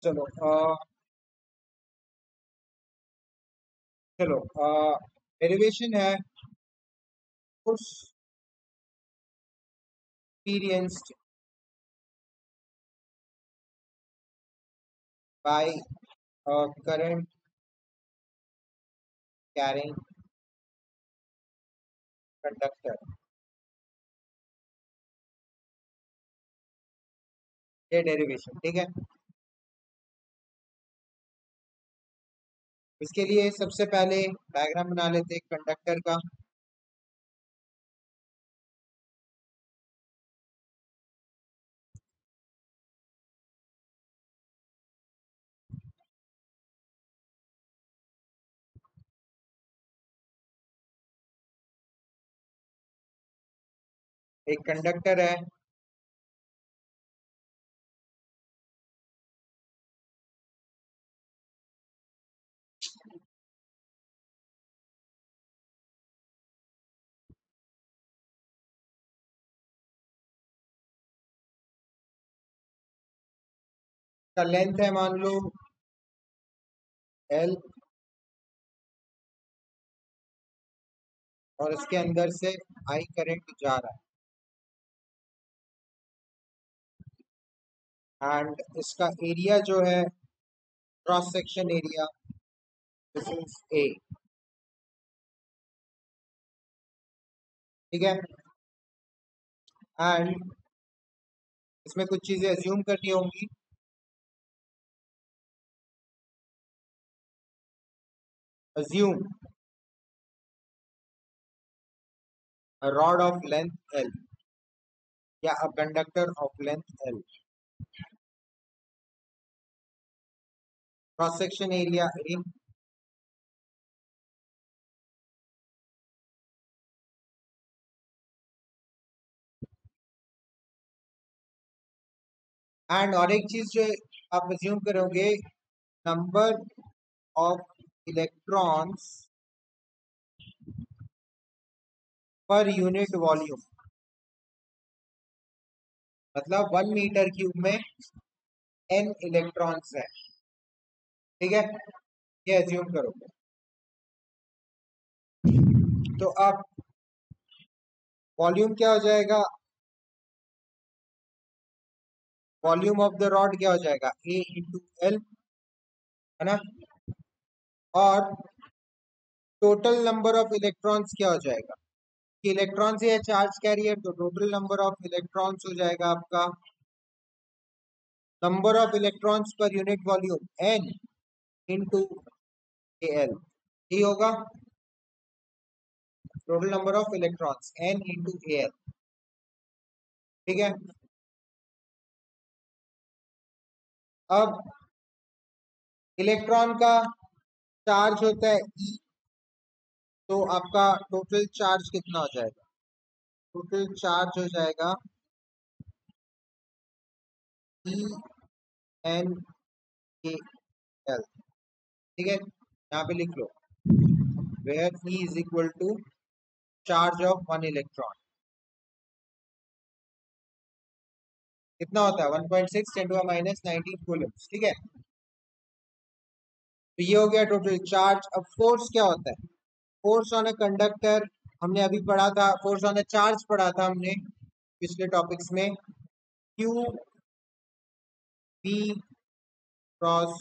चलो चलो डेरिवेशन है force experienced by a current carrying conductor। ये डेरिवेशन ठीक है। इसके लिए सबसे पहले डायग्राम बना लेते हैं कंडक्टर का। एक कंडक्टर है, का लेंथ है मान लो एल, और इसके अंदर से आई करंट जा रहा है। एंड इसका एरिया जो है, cross section area, this is a. ठीक है। एंड इसमें कुछ चीजें अज्यूम करनी होंगी। Assume a rod of length L या a conductor of length L, cross section area A, and और एक चीज जो आप अज्यूम करोगे, नंबर ऑफ इलेक्ट्रॉन्स पर यूनिट वॉल्यूम, मतलब 1 मीटर क्यूब में n इलेक्ट्रॉन्स है। ठीक है, ये अज्यूम करोगे। तो अब वॉल्यूम क्या हो जाएगा, वॉल्यूम ऑफ द रॉड क्या हो जाएगा, A इंटू एल, है ना। और टोटल नंबर ऑफ इलेक्ट्रॉन्स क्या हो जाएगा, कि इलेक्ट्रॉन्स है चार्ज कैरियर, तो टोटल नंबर ऑफ इलेक्ट्रॉन्स हो जाएगा आपका नंबर ऑफ इलेक्ट्रॉन्स पर unit volume n into L, ये होगा total number of electrons n into L. ठीक है। अब इलेक्ट्रॉन का चार्ज होता है E, तो आपका टोटल चार्ज कितना हो जाएगा, टोटल चार्ज हो जाएगा E n k l। ठीक है, यहाँ पे लिख लो where E is equal to charge of one electron. कितना होता है 1.6 × 10⁻19 कूलम्स। ठीक है, तो ये हो गया टोटल चार्ज। अब फोर्स क्या होता है, फोर्स ऑन अ कंडक्टर हमने अभी पढ़ा था, फोर्स ऑन अ चार्ज पढ़ा था हमने पिछले टॉपिक्स में, क्यू बी क्रॉस,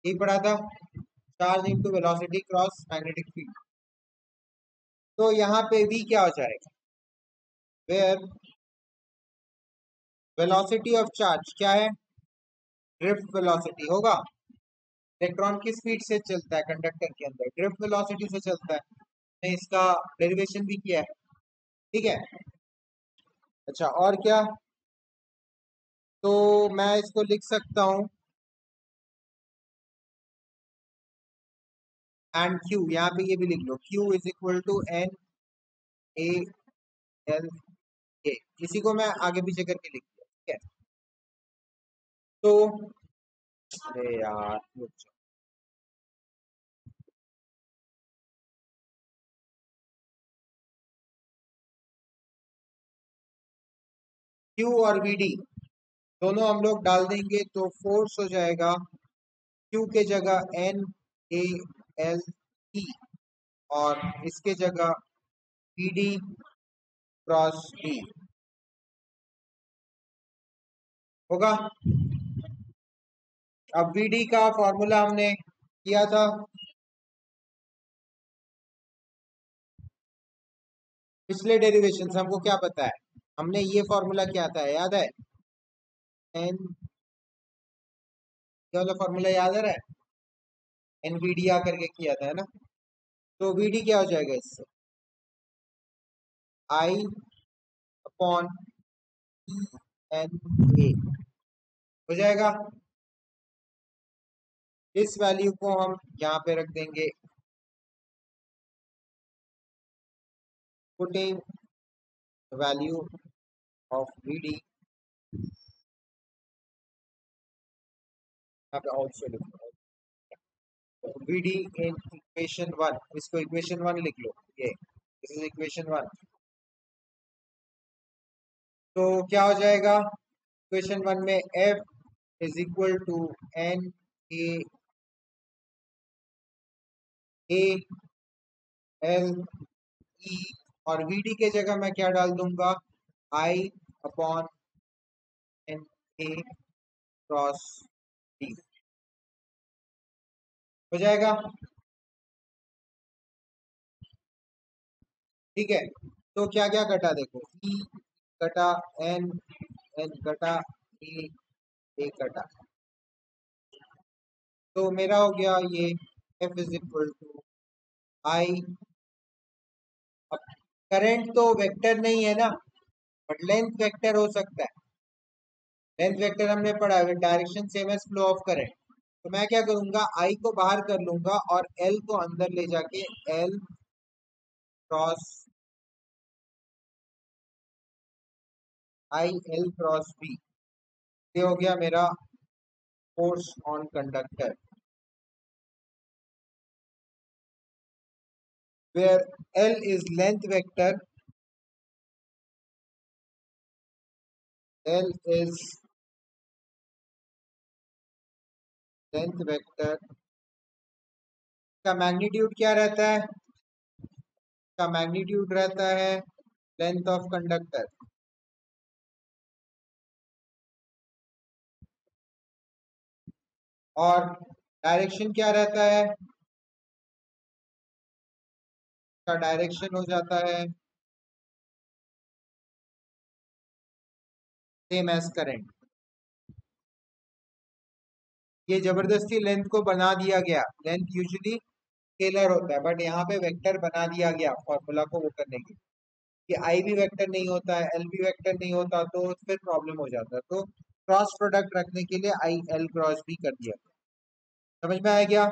यही पढ़ा था, charge into velocity cross magnetic field. तो यहाँ पे भी क्या हो जाएगा, वेयर वेलोसिटी ऑफ चार्ज क्या है, ड्रिफ्ट वेलोसिटी होगा। इलेक्ट्रॉन किस स्पीड से चलता है कंडक्टर के अंदर, ड्रिफ्ट वेलोसिटी से चलता है। ने इसका डेरिवेशन भी किया है। ठीक है। अच्छा, और क्या, तो मैं इसको लिख सकता हूँ एंड क्यू, यहाँ पे ये भी लिख लो, Q is equal to N A L A. इसी को मैं आगे पीछे करके लिख दिया। ठीक है, तो अरे यार रुक जाओ। क्यू और वी डी, दोनों हम लोग डाल देंगे तो फोर्स हो जाएगा Q के जगह NaLE और इसके जगह PD क्रॉस D होगा। अब VD का फॉर्मूला हमने किया था, पिछले डेरिवेशन से हमको क्या पता है, हमने ये फॉर्मूला क्या था याद है, एन ये वाला फॉर्मूला याद है, एनवीडी करके किया था है ना। तो VD क्या हो जाएगा इससे, I अपॉन NA हो जाएगा। इस वैल्यू को हम यहाँ पे रख देंगे, पुटिंग वैल्यू ऑफ VD यहाँ पे ऑल्सो लिखो, VD इन इक्वेशन 1, इसको इक्वेशन 1 लिख लो, ये दिस इज इक्वेशन 1। तो क्या हो जाएगा, इक्वेशन 1 में F is equal to N A L E और VD के जगह मैं क्या डाल दूंगा, I upon N A cross D हो जाएगा। ठीक है, तो क्या क्या कटा देखो, E कटा, N कटा, A कटा, तो मेरा हो गया ये F is equal to I। अब करंट तो वेक्टर नहीं है ना, बट लेंथ वेक्टर हो सकता है। लेंथ वेक्टर हमने पढ़ा है, direction same as flow of current. तो मैं क्या करूंगा, I को बाहर कर लूंगा और L को अंदर ले जाके L cross IL cross B, ये हो गया मेरा force on conductor, where L is length vector, L is length vector का मैग्नीट्यूड क्या रहता है, का मैग्नीट्यूड रहता है लेंथ ऑफ कंडक्टर, और डायरेक्शन क्या रहता है, का डायरेक्शन हो जाता है सेम एज करंट। ये जबरदस्ती लेंथ को बना दिया गया, लेंथ यूजुअली स्केलर होता है बट यहाँ पे वेक्टर बना दिया गया फॉर्मूला को वो करने के लिए, कि आई भी वेक्टर नहीं होता है, एल भी वेक्टर नहीं होता, तो फिर प्रॉब्लम हो जाता है। तो क्रॉस प्रोडक्ट रखने के लिए आई एल क्रॉस भी कर दिया। समझ में आ गया,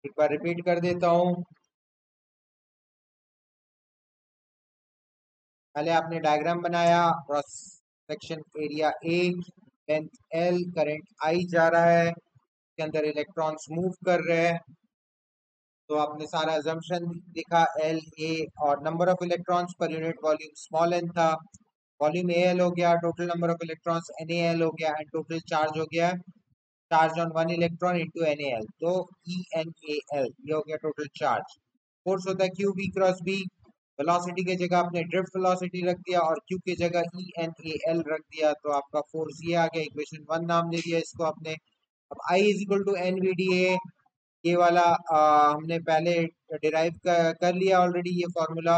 एक बार रिपीट कर देता हूँ। पहले आपने डायग्राम बनाया, cross section area A, length L, current I जा रहा है, के अंदर इलेक्ट्रॉन्स मूव कर रहे हैं, तो आपने सारा अजम्पशन लिखा एल ए, और नंबर ऑफ इलेक्ट्रॉन्स पर यूनिट वॉल्यूम स्मॉल एन था, वॉल्यूम ए एल हो गया, total number of electrons N A L हो गया, एंड टोटल चार्ज हो गया charge on one electron into N A L, तो ई एन ए एल ये हो गया टोटल चार्ज। फोर्स होता है Q B cross B, velocity के जगह आपने ड्रिफ्ट वेलोसिटी रख दिया और क्यू के जगह ई एन ए एल रख दिया, तो आपका फोर्स ये आ गया, इक्वेशन 1 नाम दे दिया इसको आपने। अब I is equal to N V D A, ये वाला हमने पहले डिराइव कर लिया ऑलरेडी ये फॉर्मूला,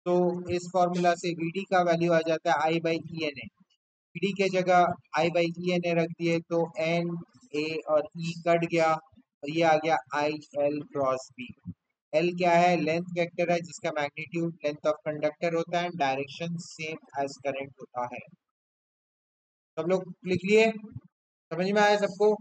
तो इस फॉर्मूला से वीडी का वैल्यू आ जाता है I by E N A, VD के जगह आई बाई ई एन ए रख दिए तो एन ए और ई कट गया और ये आ गया I L cross B. L क्या है, लेंथ वेक्टर है जिसका मैग्नीट्यूड लेंथ ऑफ कंडक्टर होता है, डायरेक्शन सेम एज करंट होता है। सब लोग लिख लिए, समझ में आया सबको।